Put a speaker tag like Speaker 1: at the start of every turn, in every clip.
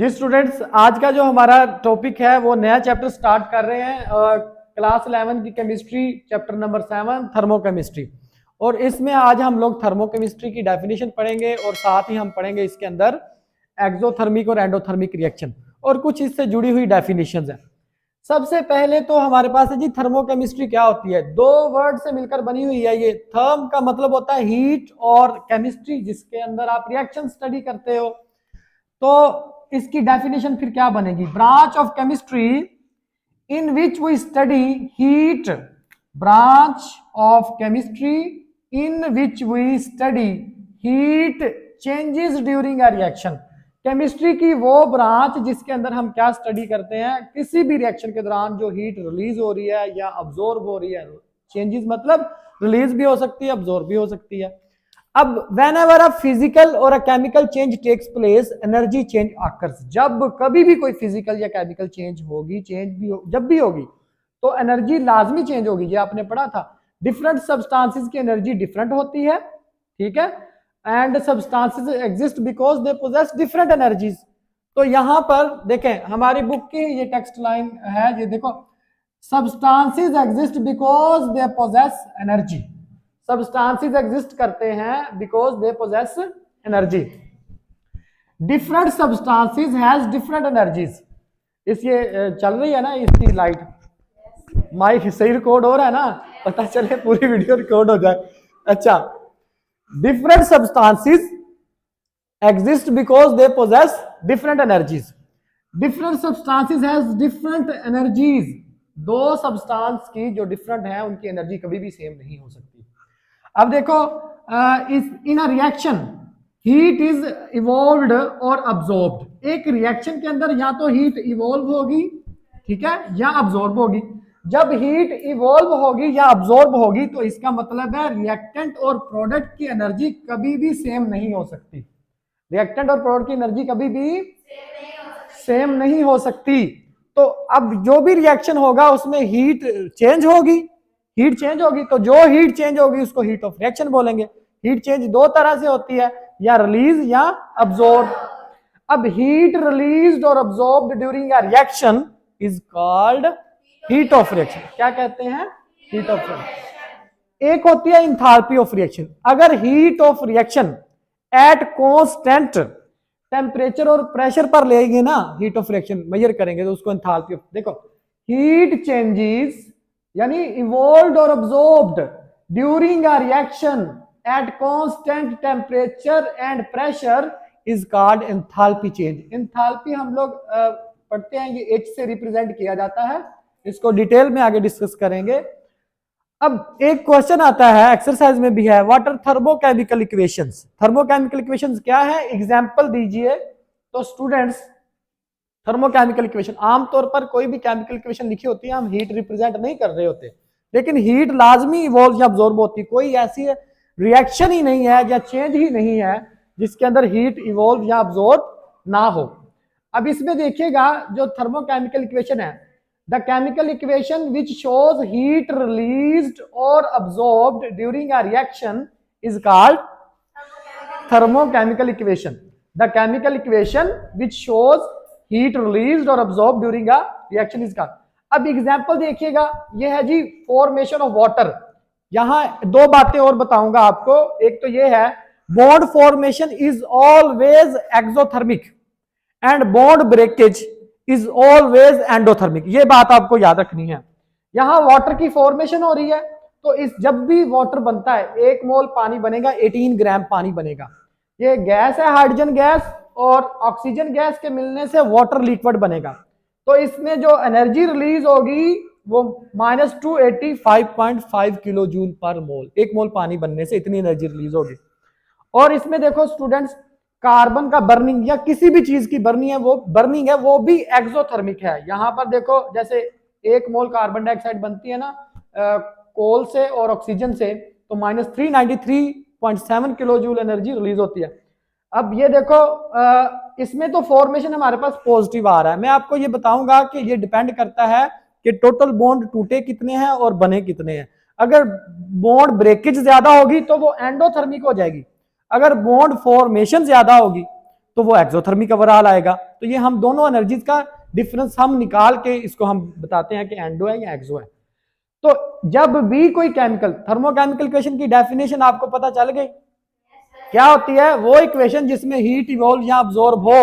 Speaker 1: जी students, आज का जो हमारा टॉपिक है वो नया चैप्टर स्टार्ट कर रहे हैं क्लास 11 की केमिस्ट्री, चैप्टर नंबर 7 थर्मोकेमिस्ट्री। और इसमें आज हम लोग थर्मोकेमिस्ट्री की डेफिनेशन पढ़ेंगे और साथ ही हम पढ़ेंगे इसके अंदर एक्सोथर्मिक और एंडोथर्मिक रिएक्शन और कुछ इससे जुड़ी हुई डेफिनेशंस हैं। सबसे पहले तो हमारे पास है जी थर्मोकेमिस्ट्री क्या होती है। दो वर्ड से मिलकर बनी हुई है। ये थर्म का मतलब होता है हीट और केमिस्ट्री जिसके अंदर आप रिएक्शन स्टडी करते हो। तो इसकी डेफिनेशन फिर क्या बनेगी? Branch of chemistry in which we study heat. Branch of chemistry in which we study heat changes during a reaction. Chemistry की वो ब्रांच जिसके अंदर हम क्या स्टडी करते हैं, किसी भी रिएक्शन के दौरान जो हीट रिलीज हो रही है या अब्जॉर्ब हो रही है। चेंजेस मतलब रिलीज भी हो सकती है, अब्जॉर्ब भी हो सकती है। अब whenever a physical or a chemical change takes place, energy change occurs। जब कभी भी कोई फिजिकल या केमिकल चेंज होगी, जब भी होगी तो एनर्जी लाजमी चेंज होगी। ये आपने पढ़ा था। डिफरेंट सब्सटेंसेस की एनर्जी डिफरेंट होती है, ठीक है। And substances exist because they possess different energies. तो यहां पर देखें, हमारी बुक की ये टेक्स्ट लाइन है, ये देखो, substances exist because they possess energy. Substances exist करते हैं because they possess energy. Different substances has different energies. इस ये चल रही है ना इसकी लाइट, माइक सही रिकॉर्ड हो रहा है ना, पता चले पूरी वीडियो रिकॉर्ड हो जाए। अच्छा, different substances exist because they possess different energies. Different substances has different energies. दो सब्सटेंस की जो डिफरेंट है उनकी एनर्जी कभी भी सेम नहीं हो सकती। अब देखो, in a reaction heat is evolved or absorbed. एक रिएक्शन के अंदर या तो हीट इवॉल्व होगी, ठीक है, या अब्सॉर्ब होगी। जब हीट इवॉल्व होगी या अब्सॉर्ब होगी तो इसका मतलब है रिएक्टेंट और प्रोडक्ट की एनर्जी कभी भी सेम नहीं हो सकती। रिएक्टेंट और प्रोडक्ट की एनर्जी कभी भी सेम नहीं हो सकती। तो अब जो भी रिएक्शन होगा उसमें हीट चेंज होगी। हीट चेंज होगी तो जो हीट चेंज होगी उसको हीट ऑफ रिएक्शन बोलेंगे। हीट चेंज दो तरह से होती है, या रिलीज या अब्सॉर्ब। अब heat released or absorbed during a reaction is called heat of reaction. क्या कहते हैं? Heat of reaction. एक होती है इंथैल्पी ऑफ रिएक्शन। अगर heat of reaction at constant temperature और प्रेशर पर लेंगे ना, हीट ऑफ रिएक्शन मेजर करेंगे तो उसको एंथैल्पी ऑफ, देखो, हीट चेंजेस यानी evolved or absorbed during a reaction at constant temperature and pressure is called enthalpy change. Enthalpy हम लोग पढ़ते हैं, ये H से रिप्रेजेंट किया जाता है। इसको डिटेल में आगे डिस्कस करेंगे। अब एक क्वेश्चन आता है, एक्सरसाइज में भी है, what are thermochemical equations. Thermochemical equations क्या है, एग्जांपल दीजिए। तो स्टूडेंट्स, थर्मोकेमिकल इक्वेशन, आमतौर पर कोई भी केमिकल इक्वेशन लिखी होती है हम हीट रिप्रेजेंट नहीं कर रहे होते, लेकिन हीट लाजमी इवॉल्व या अब्सॉर्ब होती है। कोई ऐसी रिएक्शन ही नहीं है या चेंज ही नहीं है जिसके अंदर हीट इवॉल्व या अब्सॉर्ब ना हो। अब इसमें देखिएगा जो थर्मोकेमिकल इक्वेशन है, the chemical equation which shows heat released or absorbed during a reaction is called thermochemical equation। The chemical equation which shows heat released or absorbed during a reaction is called। अब example देखिएगा, ये है जी formation of water. यहां दो बातें और बताऊंगा आपको। एक तो ये है, bond formation is always exothermic and bond breakage is always endothermic. ये बात आपको याद रखनी है। यहां वाटर की फॉर्मेशन हो रही है तो इस जब भी वाटर बनता है, 1 मोल पानी बनेगा, 18 ग्राम पानी बनेगा। ये गैस है, हाइड्रोजन गैस, और ऑक्सीजन गैस के मिलने से वाटर लिक्विड बनेगा। तो इसमें जो एनर्जी रिलीज होगी वो -285.5 किलो जूल पर मोल। 1 मोल पानी बनने से इतनी एनर्जी रिलीज होगी। और इसमें देखो स्टूडेंट्स, कार्बन का बर्निंग या किसी भी चीज की बर्निंग है वो भी एक्सोथर्मिक है। यहां पर देखो, जैसे 1 मोल कार्बन डाइऑक्साइड बनती है ना कोल से और ऑक्सीजन से, तो -393.7 किलो जूल एनर्जी रिलीज होती है। अब ये देखो, इसमें तो फॉर्मेशन हमारे पास पॉजिटिव आ रहा है। मैं आपको ये बताऊंगा कि ये डिपेंड करता है कि टोटल बॉन्ड टूटे कितने हैं और बने कितने हैं। अगर बॉन्ड ब्रेकेज ज्यादा होगी तो वो एंडोथर्मिक हो जाएगी। अगर बॉन्ड फॉर्मेशन ज्यादा होगी तो वो एक्सोथर्मिक ओवरऑल आएगा। तो ये हम दोनों एनर्जीज का डिफरेंस हम निकाल के इसको हम बताते हैं कि एंडो है या एक्सो है। तो जब भी कोई केमिकल, थर्मोकेमिकल इक्वेशन की डेफिनेशन आपको पता चल गई क्या होती है? वो इक्वेशन जिसमें हीट इवॉल्व या अब्सॉर्ब हो।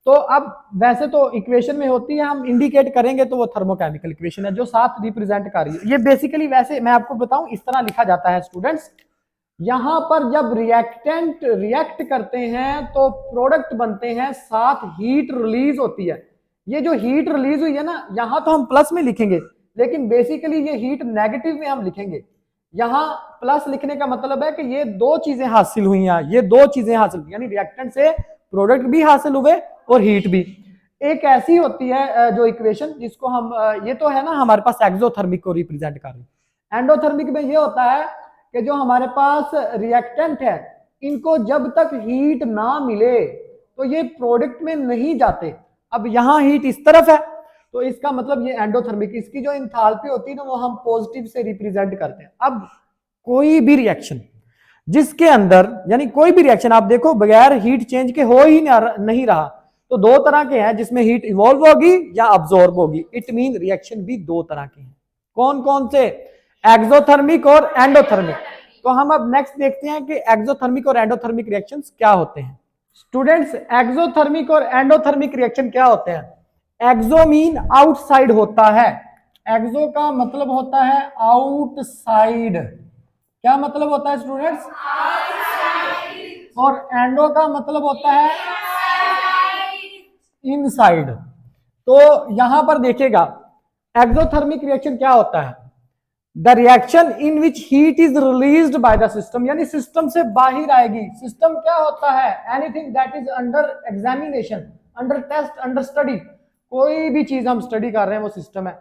Speaker 1: तो अब वैसे तो इक्वेशन में होती है, हम इंडिकेट करेंगे तो वो थर्मोकेमिकल इक्वेशन है जो साथ रिप्रेजेंट कर रही है। ये बेसिकली वैसे मैं आपको बताऊं इस तरह लिखा जाता है स्टूडेंट्स, यहां पर जब रिएक्टेंट रिएक्ट करते हैं तो प्रोडक्ट बनते हैं, साथ हीट रिलीज होती है। ये जो हीट रिलीज हुई है ना, यहां तो हम प्लस में लिखेंगे, लेकिन बेसिकली ये हीट नेगेटिव में हम लिखेंगे। यहां प्लस लिखने का मतलब है कि ये दो चीजें हासिल हुई हैं, ये दो चीजें हासिल, यानी रिएक्टेंट से प्रोडक्ट भी हासिल हुए और हीट भी। एक ऐसी होती है जो इक्वेशन जिसको हम ये तो है ना हमारे पास एक्सोथर्मिक को रिप्रेजेंट कर रही है। एंडोथर्मिक में ये होता है कि जो हमारे पास रिएक्टेंट है, इनको जब तक हीट ना मिले तो ये प्रोडक्ट में नहीं जाते। अब यहां हीट इस तरफ है तो इसका मतलब ये एंडोथर्मिक, इसकी जो इंथाल्पी होती है ना वो हम पॉजिटिव से रिप्रेजेंट करते हैं। अब कोई भी रिएक्शन जिसके अंदर, यानी कोई भी रिएक्शन आप देखो बगैर हीट चेंज के हो ही नहीं रहा, तो दो तरह के हैं जिसमें हीट इवॉल्व होगी या अब्सॉर्ब होगी। इट मीन रिएक्शन भी दो तरह के हैं। कौन कौन से? एक्सोथर्मिक और एंडोथर्मिक। तो हम अब नेक्स्ट देखते हैं कि एक्सोथर्मिक और एंडोथर्मिक रिएक्शंस क्या होते हैं। स्टूडेंट्स, एक्सोथर्मिक और एंडोथर्मिक रिएक्शन क्या होते हैं? एक्सो मीन आउटसाइड होता है, एक्सो का मतलब होता है आउटसाइड। क्या मतलब होता है स्टूडेंट्स? और एंडो का मतलब होता है इनसाइड। तो यहां पर देखिएगा एक्सोथर्मिक रिएक्शन क्या होता है? The reaction in which heat is released by the system, यानी सिस्टम से बाहर आएगी। सिस्टम क्या होता है? Anything that is under examination, under test, under study. कोई भी चीज हम स्टडी कर रहे हैं वो सिस्टम है।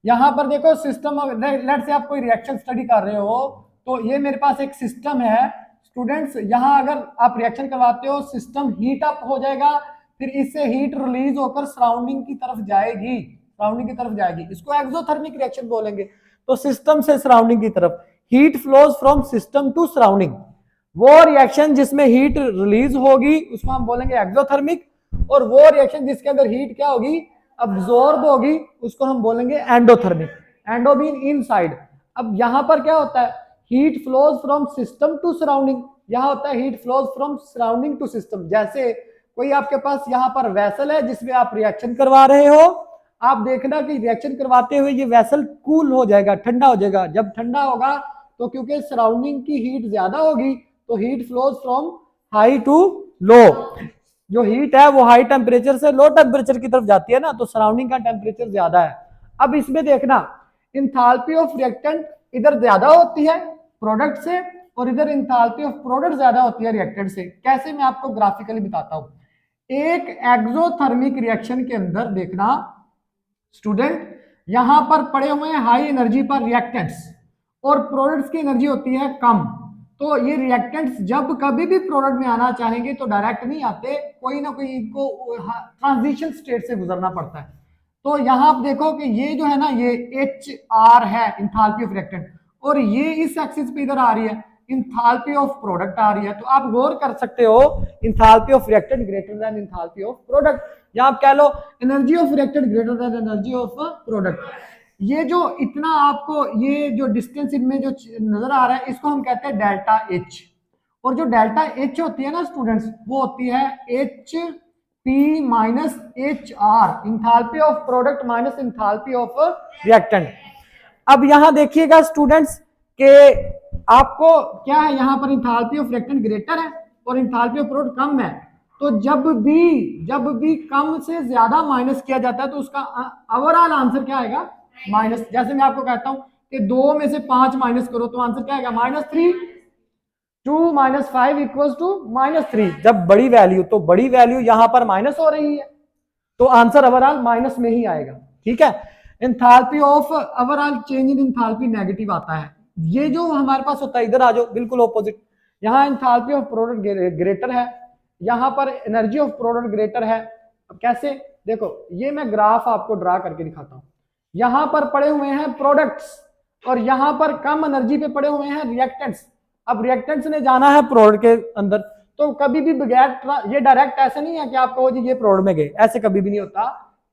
Speaker 1: यहां पर देखो सिस्टम, लेट से आप कोई रिएक्शन स्टडी कर रहे हो तो ये मेरे पास एक सिस्टम है स्टूडेंट्स। यहां अगर आप रिएक्शन करवाते हो, सिस्टम हीट अप हो जाएगा, फिर इससे हीट रिलीज होकर सराउंडिंग की तरफ जाएगी, सराउंडिंग की तरफ जाएगी। इसको एक्सोथर्मिक रिएक्शन बोलेंगे। तो सिस्टम से सराउंडिंग की तरफ heat flows from system to surrounding, वो रिएक्शन जिसमें हीट रिलीज होगी उसको हम बोलेंगे एक्सोथर्मिक, और वो रिएक्शन जिसके अंदर हीट क्या होगी? अब्सॉर्ब होगी, उसको हम बोलेंगे एंडोथर्मिक। Endo mean inside. अब यहां पर क्या होता है? Heat flows from system to surrounding. यहां होता है heat flows from surrounding to system. जैसे कोई आपके पास यहां पर वेसल है जिसमें आप रिएक्शन करवा रहे हो, आप देखना कि रिएक्शन करवाते हुए ये वेसल कूल हो जाएगा, ठंडा हो जाएगा। जब ठंडा होगा तो क्योंकि सराउंडिंग की हीट ज्यादा होगी तो heat flows from high to low. जो हीट है वो हाई टेम्परेचर से लो टेम्परेचर की तरफ जाती है ना, तो सराउंडिंग का टेम्परेचर ज्यादा है। अब इसमें देखना इंथाल्पी ऑफ रिएक्टेंट इधर ज्यादा होती है प्रोडक्ट से, और इधर इंथाल्पी ऑफ प्रोडक्ट ज्यादा होती है रिएक्टेंट से। कैसे? मैं आपको ग्राफिकली बताता हूं। एक एक्सोथर्मिक रिएक्शन के अंदर देखना स्टूडेंट, यहां पर पड़े हुए हैं हाई एनर्जी पर रिएक्टेंट्स, और प्रोडक्ट्स की एनर्जी होती है कम। तो ये रिएक्टेंट्स जब कभी भी प्रोडक्ट में आना चाहेंगे तो डायरेक्ट नहीं आते, कोई ना कोई इनको ट्रांजिशन स्टेट से गुजरना पड़ता है। तो यहां आप देखो कि ये जो है ना, ये HR है इंथाल्पी ऑफ रिएक्टेंट, और ये इस एक्सिस पे इधर आ रही है इंथाल्पी ऑफ प्रोडक्ट आ रही है। तो आप गौर कर सकते हो enthalpy of reactant greater than enthalpy of product, या आप कह low energy of reactant greater than energy of product. ये जो इतना आपको ये जो डिस्टेंस इनमें जो नजर आ रहा है इसको हम कहते हैं डेल्टा H। और जो डेल्टा H होती है ना स्टूडेंट्स, वो होती है HP minus HR, enthalpy of product minus enthalpy of reactant. अब यहां देखिएगा स्टूडेंट्स के आपको क्या है, यहां पर इंथाल्पी ऑफ रिएक्टेंट ग्रेटर है और इंथाल्पी ऑफ प्रोडक्ट कम है। तो जब भी कम से ज्यादा माइनस किया जाता है तो उसका ओवरऑल आंसर क्या आएगा? माइनस। जैसे मैं आपको कहता हूं कि 2 में से 5 माइनस करो तो आंसर क्या आएगा? -3। 2 - 5 इक्वल्स टू -3। जब बड़ी वैल्यू, तो बड़ी वैल्यू यहां पर माइनस हो रही है तो आंसर ओवरऑल माइनस में ही आएगा। ठीक है। Enthalpy of overall change in enthalpy negative आता है। ये जो हमारे पास होता है, इधर आ जाओ, बिल्कुल ऑपोजिट। यहां एंथैल्पी ऑफ प्रोडक्ट ग्रेटर है, यहां पर एनर्जी ऑफ प्रोडक्ट ग्रेटर है। अब कैसे? देखो ये मैं ग्राफ आपको ड्रा करके दिखाता हूं। यहां पर पड़े हुए हैं प्रोडक्ट्स और यहां पर कम एनर्जी पे पड़े हुए हैं रिएक्टेंट्स। अब रिएक्टेंट्स ने जाना है प्रोडक्ट के अंदर, तो कभी भी बगैर ये डायरेक्ट ऐसे नहीं है कि आप कहो जी ये प्रोडक्ट में गए, ऐसे कभी भी नहीं होता,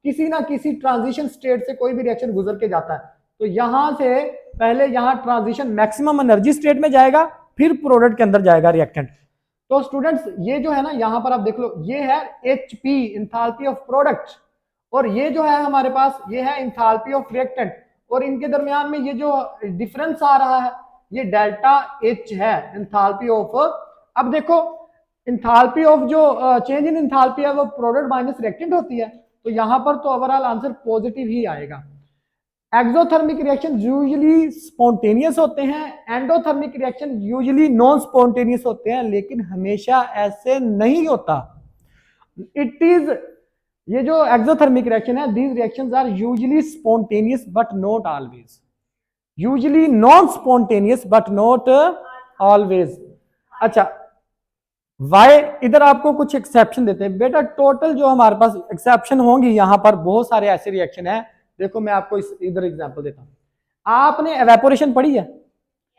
Speaker 1: किसी ना किसी ट्रांजिशन स्टेट से कोई भी रिएक्शन गुजर के जाता है। तो यहां से पहले यहाँ ट्रांजिशन मैक्सिमम एनर्जी स्टेट में जाएगा, फिर प्रोडक्ट के अंदर जाएगा रिएक्टेंट। तो स्टूडेंट्स ये जो है ना, यहां पर आप देख लो, ये है HP इंथैल्पी ऑफ प्रोडक्ट, और ये जो है हमारे पास ये है इंथैल्पी ऑफ रिएक्टेंट, और इनके दरमियान में ये जो डिफरेंस आ रहा है ये डेल्टा H है, इंथैल्पी ऑफ। अब देखो इंथैल्पी ऑफ जो चेंज इन इंथैल्पी है वो प्रोडक्ट माइनस रिएक्टेंट होती है, तो यहां पर तो ओवरऑल आंसर पॉजिटिव ही आएगा। एक्सोथर्मिक रिएक्शन यूजुअली स्पॉन्टेनियस होते हैं, endothermic reaction usually non spontaneous होते हैं, लेकिन हमेशा ऐसे नहीं होता। इट इज, ये जो एक्सोथर्मिक रिएक्शन है, these reactions are usually spontaneous but not always, usually non spontaneous but not always. अच्छा, वाई, इधर आपको कुछ एक्सेप्शन देते हैं बेटा, टोटल जो हमारे पास एक्सेप्शन होंगी यहां पर बहुत सारे ऐसे रिएक्शन है। देखो मैं आपको इधर एग्जांपल देता हूं, आपने एवेपोरेशन पढ़ी है?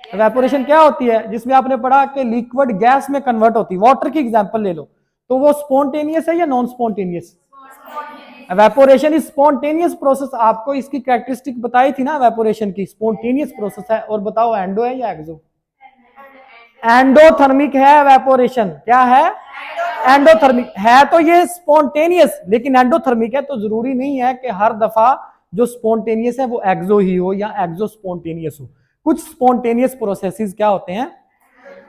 Speaker 1: एवेपोरेशन क्या होती है? जिसमें आपने पढ़ा कि लिक्विड गैस में कन्वर्ट होती है। वाटर की एग्जांपल ले लो, तो वो स्पॉन्टेनियस है या non spontaneous? Evaporation is spontaneous process. आपको इसकी कैरेक्टरिस्टिक बताई थी ना एवेपोरेशन की, स्पॉन्टेनियस प्रोसेस है। और बताओ एंडो है या एक्सो? एंडोथर्मिक है एवेपोरेशन। क्या है? एंडोथर्मिक है। तो ये स्पॉन्टेनियस, लेकिन एंडोथर्मिक है, तो जरूरी नहीं है कि हर दफा जो स्पॉन्टेनियस है वो एक्सो ही हो या एक्सो स्पॉन्टेनियस हो। कुछ स्पॉन्टेनियस प्रोसेसेस क्या होते हैं?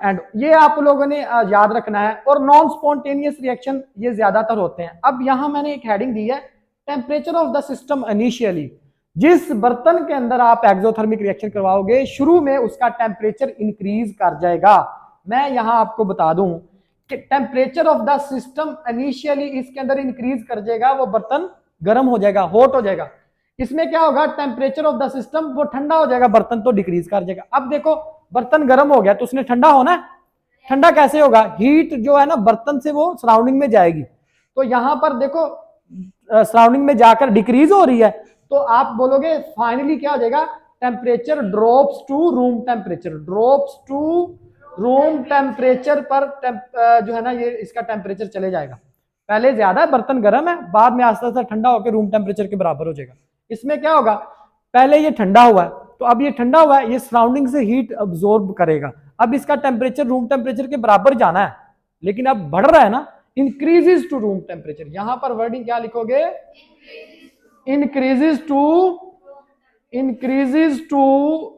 Speaker 1: एंड ये आप लोगों ने याद रखना है। और नॉन स्पॉन्टेनियस रिएक्शन ये ज्यादातर होते हैं। अब यहां मैंने एक हेडिंग दी है, temperature of the system initially. जिस बर्तन के अंदर आप एक्सोथर्मिक रिएक्शन करवाओगे, शुरू में उसका टेम्परेचर इंक्रीज कर जाएगा। मैं यहां आपको बता दूं कि temperature of the system initially इसके अंदर इंक्रीज कर जाएगा, वो बर्तन गर्म हो जाएगा, हॉट हो जाएगा। इसमें क्या होगा? टेम्परेचर ऑफ द सिस्टम वो ठंडा हो जाएगा, बर्तन तो डिक्रीज कर जाएगा। अब देखो बर्तन गर्म हो गया तो उसने ठंडा होना है। ठंडा कैसे होगा? हीट जो है ना बर्तन से वो सराउंडिंग में जाएगी। तो यहां पर देखो सराउंडिंग में जाकर डिक्रीज हो रही है, तो आप बोलोगे फाइनली क्या हो जाएगा? Temperature drops to room temperature, drops to room temperature पर जो है ना ये इसका टेम्परेचर चले जाएगा। पहले ज्यादा बर्तन गर्म है, बाद में आस्ते आस्ते ठंडा होकर रूम टेम्परेचर के बराबर हो जाएगा। इसमें क्या होगा? पहले ये ठंडा हुआ है, तो अब ये ठंडा हुआ है, ये सराउंडिंग से हीट अब्सॉर्ब करेगा। अब इसका टेम्परेचर रूम टेम्परेचर के बराबर जाना है, लेकिन अब बढ़ रहा है ना, इंक्रीजेस टू रूम टेम्परेचर। यहां पर वर्डिंग क्या लिखोगे? Increases to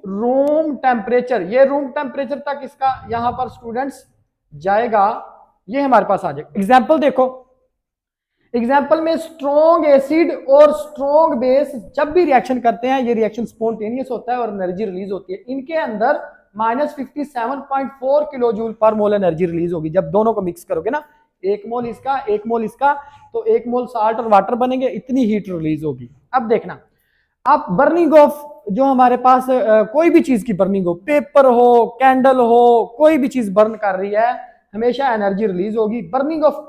Speaker 1: room temperature. ये रूम टेम्परेचर तक इसका यहां पर स्टूडेंट्स जाएगा। ये हमारे पास आ जाएगा। एग्जाम्पल देखो, एग्जाम्पल में स्ट्रॉन्ग एसिड और स्ट्रॉन्ग बेस जब भी रिएक्शन करते हैं, ये रिएक्शन स्पॉन्टेनियस होता है और एनर्जी रिलीज होती है। इनके अंदर -57.4 किलो जूल पर मोल एनर्जी रिलीज होगी जब दोनों को मिक्स करोगे ना, 1 मोल इसका 1 मोल इसका, तो 1 मोल साल्ट और वाटर बनेंगे, इतनी हीट रिलीज होगी। अब देखना, आप बर्निंग ऑफ जो हमारे पास कोई भी चीज की बर्निंग हो, पेपर हो, कैंडल हो, कोई भी चीज बर्न कर रही है, हमेशा एनर्जी रिलीज होगी। बर्निंग ऑफ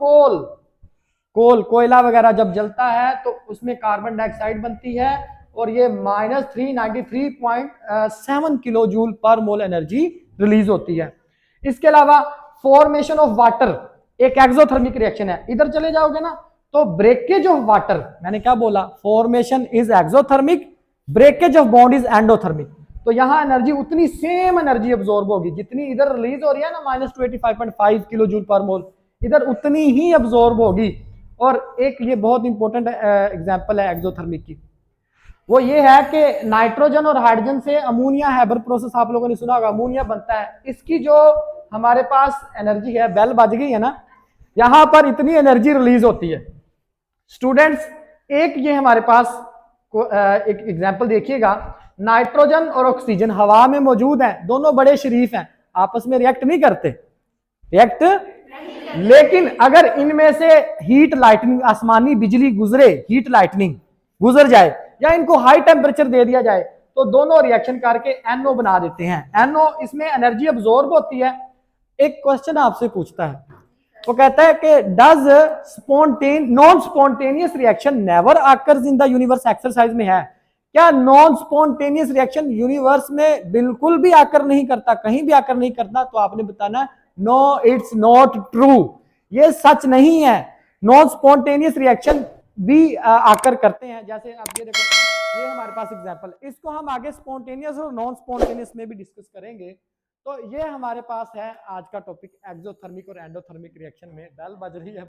Speaker 1: कोयला वगैरह जब जलता है तो उसमें कार्बन डाइऑक्साइड बनती है, और ये -393.7 किलो जूल पर मोल एनर्जी रिलीज होती है। इसके अलावा फॉर्मेशन ऑफ वाटर एक एक्सोथर्मिक रिएक्शन है। इधर चले जाओगे ना तो ब्रेकेज ऑफ वाटर, मैंने क्या बोला? Formation is exothermic, breakage of bond is endothermic. तो यहां एनर्जी उतनी सेम एनर्जी अब्सॉर्ब होगी जितनी इधर रिलीज हो रही है ना, -285.5 किलो जूल पर मोल, इधर उतनी ही अब्सॉर्ब होगी। और एक ये बहुत इंपॉर्टेंट एग्जांपल है एक्सोथर्मिक की, वो ये है कि नाइट्रोजन और हाइड्रोजन से अमोनिया हैबर प्रोसेस आप लोगों ने सुना होगा, अमोनिया बनता है। इसकी जो हमारे पास एनर्जी है, बेल बज गई है ना, यहां पर इतनी एनर्जी रिलीज होती है। स्टूडेंट्स एक ये हमारे पास एक एग्जांपल देखिएगा, नाइट्रोजन और ऑक्सीजन हवा में मौजूद हैं, दोनों बड़े शरीफ हैं, आपस में रिएक्ट नहीं करते, रिएक्ट, लेकिन अगर इनमें से हीट लाइटनिंग, आसमानी बिजली गुजरे, हीट लाइटनिंग गुजर जाए, या इनको हाई टेम्परेचर दे दिया जाए, तो दोनों रिएक्शन करके NO बना देते हैं। NO, इसमें एनर्जी अब्सॉर्ब होती है। एक क्वेश्चन आपसे पूछता है, वो कहता है कि does non spontaneous reaction never occurs in the universe? Exercise में है, क्या नॉन स्पॉन्टेनियस रिएक्शन यूनिवर्स में बिल्कुल भी आकर नहीं करता, कहीं भी आकर नहीं करता? तो आपने बताना नो इट्स नॉट ट्रू, ये सच नहीं है। नॉन स्पॉन्टेनियस रिएक्शन भी आकर करते हैं, जैसे आप ये देखो, ये हमारे पास एग्जांपल, इसको हम आगे स्पॉन्टेनियस और नॉन स्पॉन्टेनियस में भी डिस्कस करेंगे। तो ये हमारे पास है आज का टॉपिक एक्सोथर्मिक और एंडोथर्मिक रिएक्शन में। बेल बज रही है।